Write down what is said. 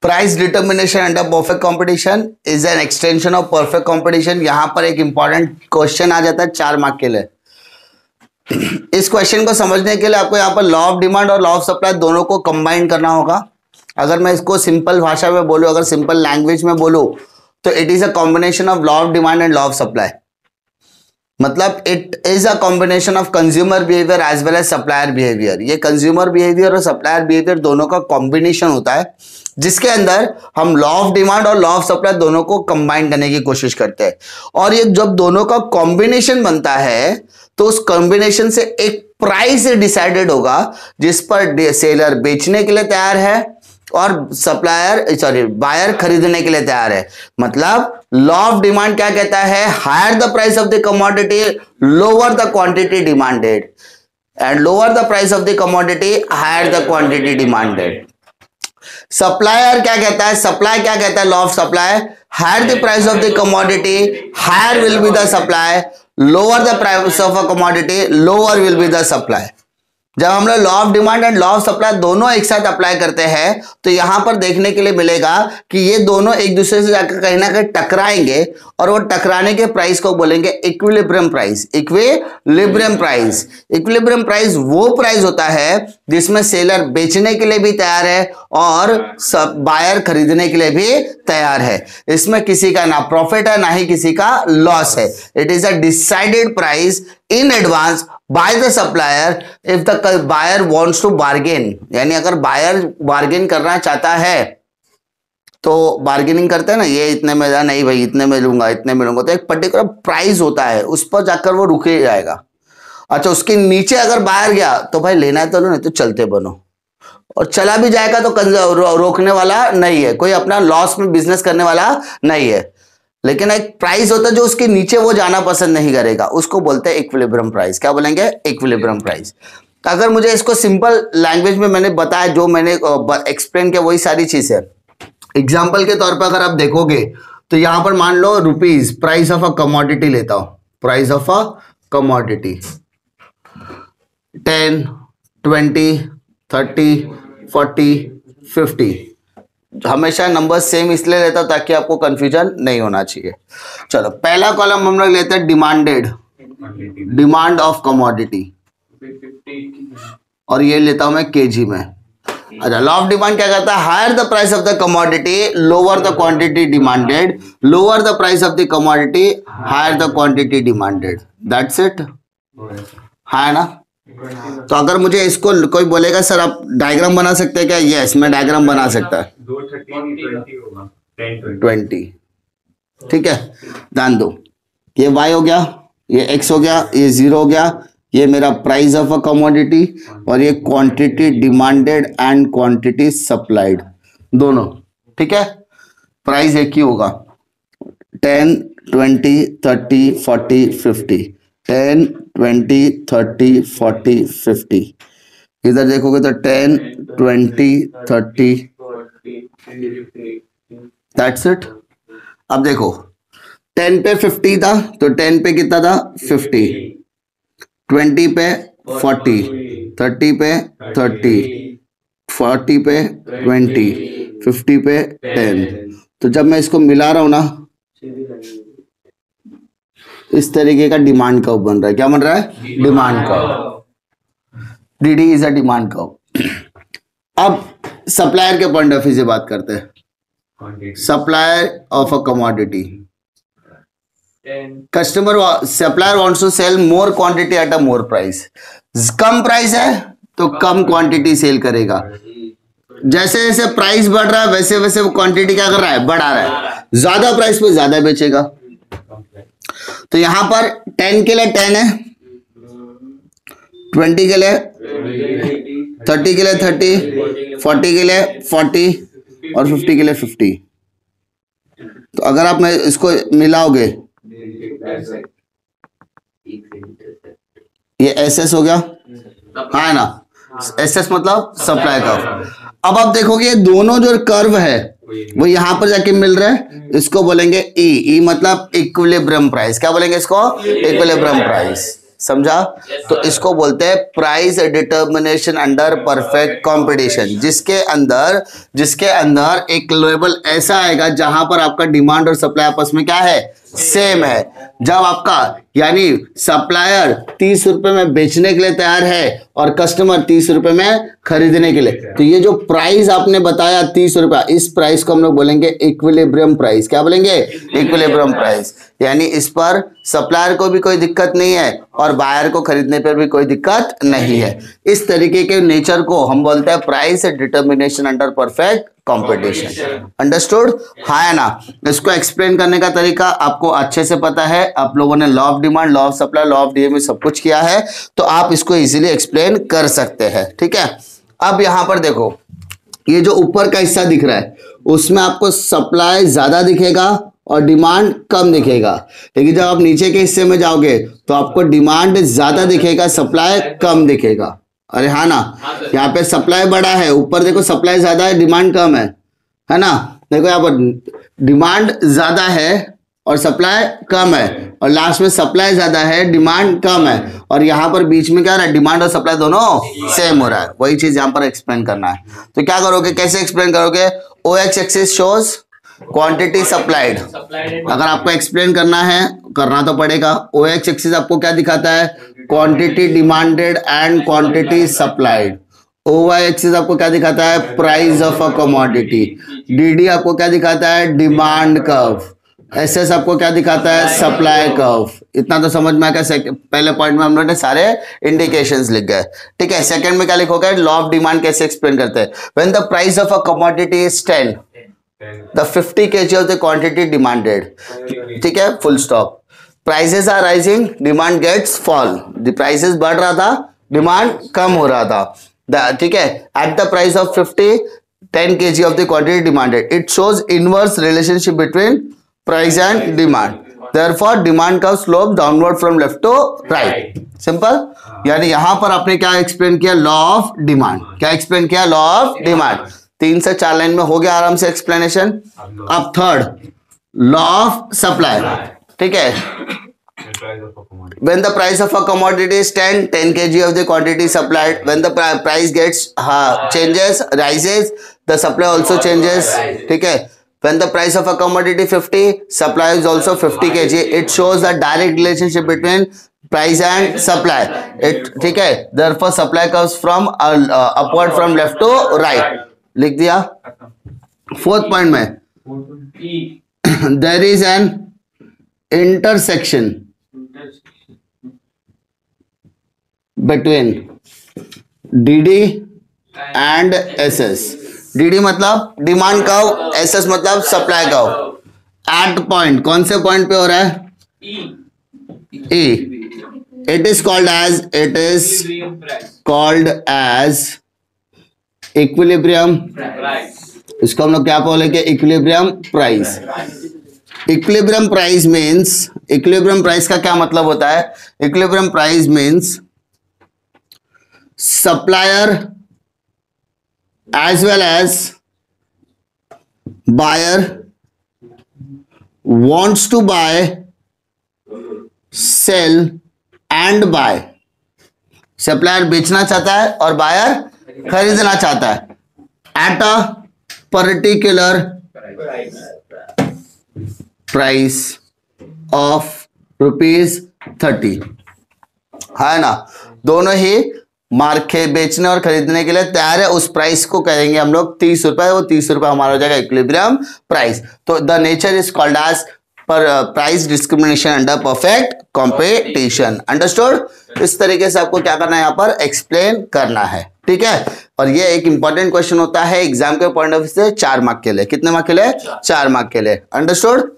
Price determination under perfect competition is an extension of perfect competition. यहां पर एक important question आ जाता है 4 मार्क के लिए। इस क्वेश्चन को समझने के लिए आपको यहाँ पर लॉ ऑफ डिमांड और लॉ ऑफ सप्लाई दोनों को कंबाइन करना होगा। अगर मैं इसको सिंपल भाषा में बोलूं, अगर सिंपल लैंग्वेज में बोलूं, तो it is a combination of law of demand and law of supply. मतलब it is a combination of consumer behaviour as well as supplier behaviour. ये कंज्यूमर बिहेवियर और सप्लायर बिहेवियर दोनों का कॉम्बिनेशन होता है, जिसके अंदर हम लॉ ऑफ डिमांड और लॉ ऑफ सप्लाई दोनों को कंबाइन करने की कोशिश करते हैं। और ये जब दोनों का कॉम्बिनेशन बनता है तो उस कॉम्बिनेशन से एक प्राइस डिसाइडेड होगा जिस पर सेलर बेचने के लिए तैयार है और बायर खरीदने के लिए तैयार है। मतलब लॉ ऑफ डिमांड क्या कहता है? Higher the price of the commodity, lower the quantity demanded, and lower the price of the commodity, higher the quantity demanded. Supplier क्या कहता है? सप्लाई क्या कहता है? Law of supply, higher the price of the commodity, higher will be the supply, lower the price of a commodity, lower will be the supply. जब हम लोग law of demand and law of supply दोनों एक साथ apply करते हैं तो यहां पर देखने के लिए मिलेगा कि ये दोनों एक दूसरे से जाकर कहीं ना कहीं टकराएंगे और वो टकराने के प्राइस को बोलेंगे equilibrium price. Equilibrium price, equilibrium price वो प्राइस होता है जिसमें सेलर बेचने के लिए भी तैयार है और बायर खरीदने के लिए भी तैयार है। इसमें किसी का ना प्रॉफिट है ना ही किसी का लॉस है। It is a decided price in advance by the supplier if the buyer wants to bargain। यानी अगर बायर बार्गेन करना चाहता है तो बार्गेनिंग करते हैं ना, ये इतने में नहीं भाई इतने में लूंगा, इतने में लूंगा, तो एक पर्टिकुलर प्राइस होता है उस पर जाकर वो रुके जाएगा। अच्छा, उसके नीचे अगर बायर गया तो भाई लेना है तो लो, नहीं तो चलते बनो, और चला भी जाएगा तो रोकने वाला नहीं है, कोई अपना लॉस में बिजनेस करने वाला नहीं है। लेकिन एक प्राइस होता है जो उसके नीचे वो जाना पसंद नहीं करेगा, उसको बोलते हैं इक्विलिब्रियम प्राइस। क्या बोलेंगे? Equilibrium price. अगर मुझे इसको सिंपल लैंग्वेज में मैंने बताया, जो मैंने एक्सप्लेन किया वही सारी चीज है। एग्जांपल के तौर पर अगर आप देखोगे तो यहां पर मान लो rupees price of a commodity लेता हूं, प्राइस ऑफ अ कमोडिटी 10, 20, 30, 40, 50। हमेशा नंबर सेम इसलिए लेता हूं ताकि आपको कंफ्यूजन नहीं होना चाहिए। चलो, पहला कॉलम हम लोग लेते हैं डिमांडेड, डिमांड ऑफ कमोडिटी, और ये लेता हूं मैं केजी में। अच्छा, लॉ ऑफ डिमांड क्या कहता है? Higher the price of the commodity, lower the quantity demanded, lower the price of the commodity, higher the quantity demanded. That's it, है ना? तो अगर मुझे इसको कोई बोलेगा सर आप डायग्राम बना सकते हैं क्या? यस, मैं डायग्राम बना सकता है। 20, ठीक है, ध्यान दो, ये y हो गया, ये x हो गया, ये 0 हो गया, ये मेरा प्राइस ऑफ अ कमोडिटी, और ये quantity demanded and quantity supplied दोनों। ठीक है, प्राइस एक ही होगा, 10, 20, 30, 40, 50, 10, 20, 30, 40, 50। इधर देखोगे तो 10, 20, 30, दैट्स इट। अब देखो 10 पे 50 था तो 10 पे कितना था? 50, 20 पे 40, 30 पे 30, 40 पे 20, 50 पे 10। तो जब मैं इसको मिला रहा हूं ना, इस तरीके का डिमांड कर्व बन रहा है। क्या बन रहा है? Demand curve. DD is a demand curve. अब सप्लायर के पॉइंट ऑफ व्यू से बात करते हैं। Supplier of a commodity, supplier wants to sell more quantity at a more price. कम प्राइस है तो कम क्वांटिटी सेल करेगा। जैसे जैसे प्राइस बढ़ रहा है वैसे वैसे वो क्वांटिटी क्या कर रहा है? बढ़ा रहा है। ज्यादा प्राइस पे ज्यादा बेचेगा। तो यहां पर 10 के लिए 10 है, 20 के लिए 30 के लिए 30, 40 के लिए 40 और 50 के लिए 50। तो अगर आप मैं इसको मिलाओगे, ये एसएस हो गया, हाँ ना? एसएस मतलब सप्लाई कर्व। अब आप देखोगे ये दोनों जो कर्व है वो यहां पर जाके मिल रहा है, इसको बोलेंगे ई। ई मतलब इक्विलिब्रियम प्राइस। क्या बोलेंगे इसको? Equilibrium price. समझा? तो इसको बोलते हैं price determination under perfect competition, जिसके अंदर एक लेवल ऐसा आएगा जहां पर आपका डिमांड और सप्लाई आपस में क्या है, सेम है। जब आपका यानी सप्लायर 30 रुपए में बेचने के लिए तैयार है और कस्टमर 30 रुपए में खरीदने के लिए, तो ये जो प्राइस आपने बताया 30 रुपया, इस प्राइस को हम लोग बोलेंगे इक्विलिब्रियम प्राइस। क्या बोलेंगे? Equilibrium price. यानी इस पर सप्लायर को भी कोई दिक्कत नहीं है और बायर को खरीदने पर भी कोई दिक्कत नहीं है। इस तरीके के नेचर को हम बोलते हैं price determination under perfect competition. Understood? हाँ है ना? इसको एक्सप्लेन करने का तरीका आपको अच्छे से पता है। आप लोगों ने law of demand, law of supply, law of DMA सब कुछ किया है, तो आप इसको इजीली एक्सप्लेन कर सकते हैं। ठीक है, अब यहां पर देखो, ये जो ऊपर का हिस्सा दिख रहा है उसमें आपको सप्लाई ज्यादा दिखेगा और डिमांड कम दिखेगा, लेकिन जब आप नीचे के हिस्से में जाओगे तो आपको डिमांड ज्यादा दिखेगा, सप्लाई कम दिखेगा। अरे हाँ ना, यहाँ पे सप्लाई बड़ा है, ऊपर देखो सप्लाई ज्यादा है, डिमांड कम है ना? देखो यहाँ पर डिमांड ज्यादा है और सप्लाई कम है, और लास्ट में सप्लाई ज्यादा है, डिमांड कम है, और यहाँ पर बीच में क्या हो रहा है, डिमांड और सप्लाई दोनों सेम हो रहा है। वही चीज यहाँ पर एक्सप्लेन करना है। तो क्या करोगे, कैसे एक्सप्लेन करोगे? OX axis shows quantity supplied. अगर आपको एक्सप्लेन करना है, करना तो पड़ेगा। OX एक्सिस आपको क्या दिखाता है? Quantity demanded and quantity supplied. OY axis आपको क्या दिखाता है? Price of a commodity. DD आपको क्या दिखाता है? Demand curve. SS आपको क्या दिखाता है? Supply curve. इतना तो समझ में आया। पहले पॉइंट में हम लोगों ने सारे इंडिकेशंस लिख गए। ठीक है, सेकंड में क्या लिखोगे? लॉ ऑफ डिमांड कैसे एक्सप्लेन करते हैं? When the price of a commodity is 10, the 50 kg of the quantity demanded, ठीक है, full stop. Prices are rising, demand gets fall. The prices बढ़ रहा था, डिमांड कम हो रहा था। ठीक है, at the price of 50, 10 kg of the quantity demanded, it shows inverse relationship between price and demand, therefore demand curve slope downward from left to right। Simple. यानी यहां पर आपने क्या एक्सप्लेन किया? Law of demand. क्या explain किया? Law of demand. 3 से 4 line में हो गया आराम से एक्सप्लेनेशन। अब थर्ड, लॉ ऑफ सप्लाई। ठीक है, when the price of a commodity is 10 kg of the quantity supplied, when the price gets changes, rises, the supply also changes। ठीक है, when the price of a commodity 50, supply is also 50 kg, it shows the direct relationship between price and supply। it ठीक है, therefore supply comes from upward from left to right। लिख दिया। Fourth point में, there is an intersection between DD and SS। DD मतलब demand curve, SS मतलब supply curve. At point, कौन से point पे हो रहा है? E। It is called as equilibrium. इसको हम लोग क्या बोलेंगे? Equilibrium price. Equilibrium price means, equilibrium price का क्या मतलब होता है? Equilibrium price means supplier as well as buyer wants to buy, sell and buy। Supplier बेचना चाहता है और बायर खरीदना चाहता है at a particular price of ₹30। है ना? दोनों ही मार्केट बेचने और खरीदने के लिए तैयार है। उस प्राइस को कहेंगे हम लोग 30 रुपए। वो 30 रुपए हमारा हो जाएगा इक्विलिब्रियम प्राइस। तो the nature is called as price discrimination under perfect competition. Understood? इस तरीके से आपको क्या करना है, यहाँ पर एक्सप्लेन करना है। ठीक है, और ये एक इंपॉर्टेंट क्वेश्चन होता है एग्जाम के पॉइंट ऑफ व्यू से 4 मार्क के लिए। कितने मार्क के लिए? 4 मार्क के लिए। अंडरस्टूड?